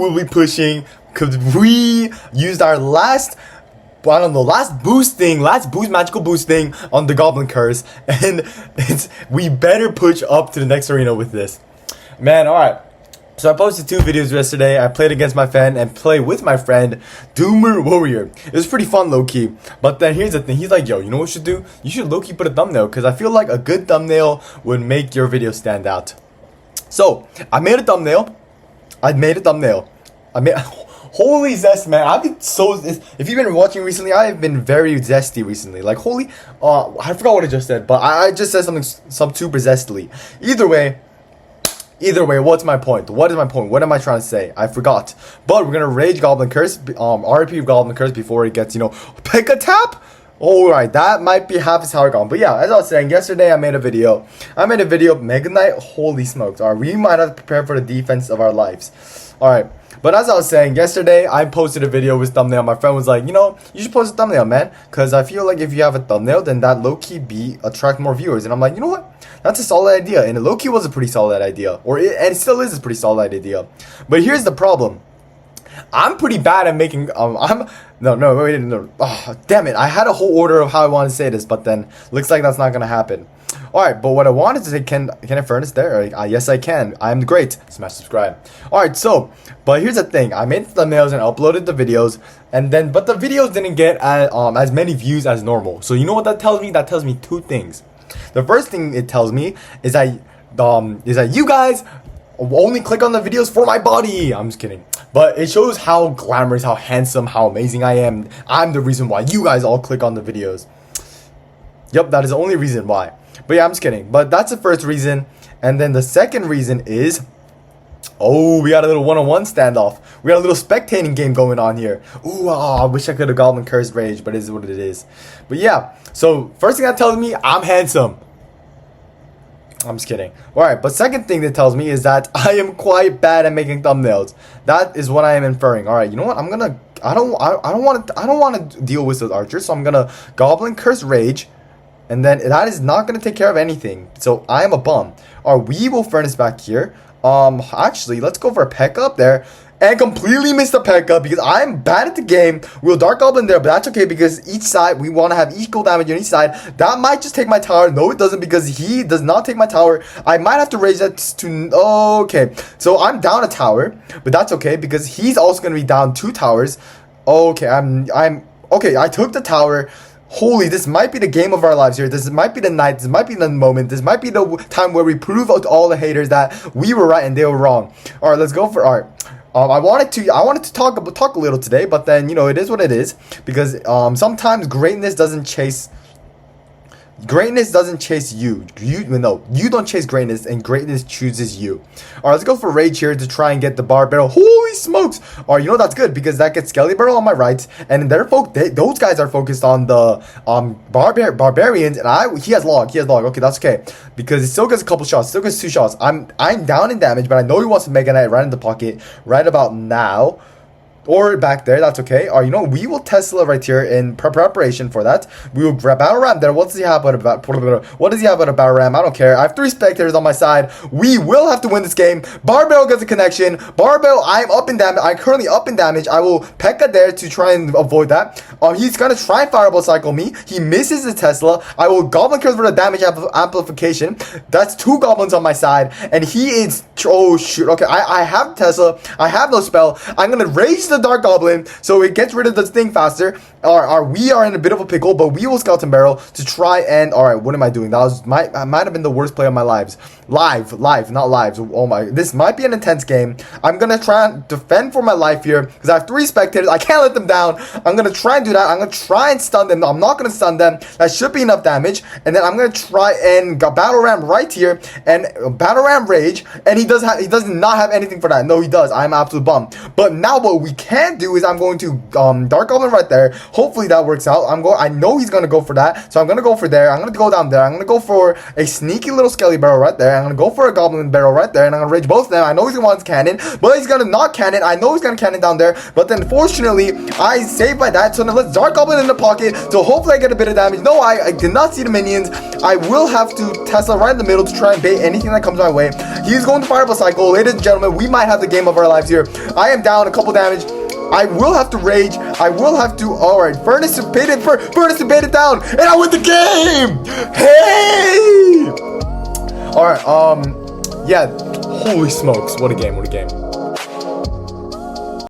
will be pushing because we used our last boost magical boosting on the Goblin Curse, and we better push up to the next arena with this. Man, alright. So I posted 2 videos yesterday. I played against my friend and played with my friend, Doomer Warrior. It was pretty fun, low-key. But then here's the thing. He's like, yo, you know what you should do? You should low-key put a thumbnail, because I feel like a good thumbnail would make your video stand out. So, I made a thumbnail. Holy zest, man. I've been so... If you've been watching recently, I have been very zesty recently. Like, holy... I forgot what I just said, but I just said something super zestily. Either way, what's my point? What is my point? What am I trying to say? I forgot. But we're gonna rage Goblin Curse, RP Goblin Curse before it gets, pick a tap? Alright, that might be half his tower gone. But yeah, as I was saying, yesterday I made a video. Mega Knight, holy smokes. Alright, we might have to prepare for the defense of our lives. Alright, but as I was saying, yesterday I posted a video with thumbnail. My friend was like, you should post a thumbnail, man. Because I feel like if you have a thumbnail, then that low-key attract more viewers. And I'm like, you know what? That's a solid idea. And it low-key was a pretty solid idea. And it still is a pretty solid idea. But here's the problem. I'm pretty bad at making, no. Oh, damn it. I had a whole order of how I want to say this, but then looks like that's not going to happen. Alright, but what I wanted to say, can I furnace there? Yes, I can. I'm great. Smash subscribe. Alright, but here's the thing. I made the thumbnails and uploaded the videos, but the videos didn't get as many views as normal. So you know what that tells me? That tells me 2 things. The first thing it tells me is that you guys only click on the videos for my body. I'm just kidding. But it shows how glamorous, how handsome, how amazing I am. I'm the reason why you guys all click on the videos. Yep, that is the only reason why. But yeah, I'm just kidding. But that's the first reason. And then the second reason is... Oh, we got a little one-on-one standoff. We got a little spectating game going on here. Ooh, I wish I could have Goblin Curse Rage, but it is what it is. But yeah, so first thing that tells me, I'm handsome. I'm just kidding. Alright, but second thing that tells me is that I am quite bad at making thumbnails. That is what I am inferring. Alright, you know what? I don't want to deal with those archers, so I'm gonna Goblin Curse Rage. And then that is not gonna take care of anything. So I am a bum. Alright, we will furnace back here. Actually, let's go for a peck up there. And completely missed the peck up because I'm bad at the game. We'll Dark Goblin there, but that's okay because each side, we want to have equal damage on each side. That might just take my tower. No, it doesn't because he does not take my tower. I might have to raise that to... Okay, so I'm down a tower, but that's okay because he's also going to be down 2 towers. Okay, okay, I took the tower. Holy, this might be the game of our lives here. This might be the night. This might be the moment. This might be the time where we prove out to all the haters that we were right and they were wrong. All right, let's go for... All right. I wanted to talk a little today, but then it is what it is because sometimes greatness doesn't chase you. You don't chase greatness, and greatness chooses you. All right, let's go for rage here to try and get the bar barrel. Holy smokes! All right, that's good because that gets Skelly Barrel on my right, and those guys are focused on the barbarians, and he has log. Okay, that's okay because it still gets a couple shots, still gets 2 shots. I'm down in damage, but I know he wants to Mega Knight right in the pocket right about now. Or back there, that's okay. Or we will Tesla right here in preparation for that. We will grab Battle Ram there. What does he have about a Battle Ram? I don't care. I have 3 spectators on my side. We will have to win this game. Barbell gets a connection. Barbell, I'm up in damage. I'm currently up in damage. I will Pekka there to try and avoid that. He's gonna try and Fireball Cycle me. He misses the Tesla. I will Goblin Curse for the damage amplification. That's 2 goblins on my side. And he is... Oh, shoot. Okay, I have Tesla. I have no spell. I'm gonna rage the Dark Goblin so it gets rid of this thing faster. We are in a bit of a pickle, but we will Skeleton Barrel to try and... Alright, what am I doing? That might have been the worst play of my lives. Live, not lives. Oh my... This might be an intense game. I'm gonna try and defend for my life here because I have 3 spectators. I can't let them down. I'm gonna try and do that. I'm gonna try and stun them. No, I'm not gonna stun them. That should be enough damage. And then I'm gonna try and Battle Ram right here and Battle Ram Rage. And he does not have anything for that. No, he does. I'm absolute bum. But now what we can do is I'm going to Dark Goblin right there. Hopefully that works out. I know he's gonna go for that, so I'm gonna go for there. I'm gonna go down there. I'm gonna go for a sneaky little Skelly Barrel right there. I'm I'm gonna go for a Goblin Barrel right there, and I'm gonna rage both of them. I know he's gonna want to cannon, but he's gonna not cannon. I know he's gonna cannon down there, but then fortunately, I saved by that. So now let's Dark Goblin in the pocket, so hopefully I get a bit of damage. No, I did not see the minions. I will have to Tesla right in the middle to try and bait anything that comes my way. He's going to Fireball Cycle. Ladies and gentlemen, we might have the game of our lives here. I am down a couple damage. I will have to rage. I will have to. Alright, Furnace to bait it down. And I win the game! Hey! Alright, yeah. Holy smokes. What a game, what a game.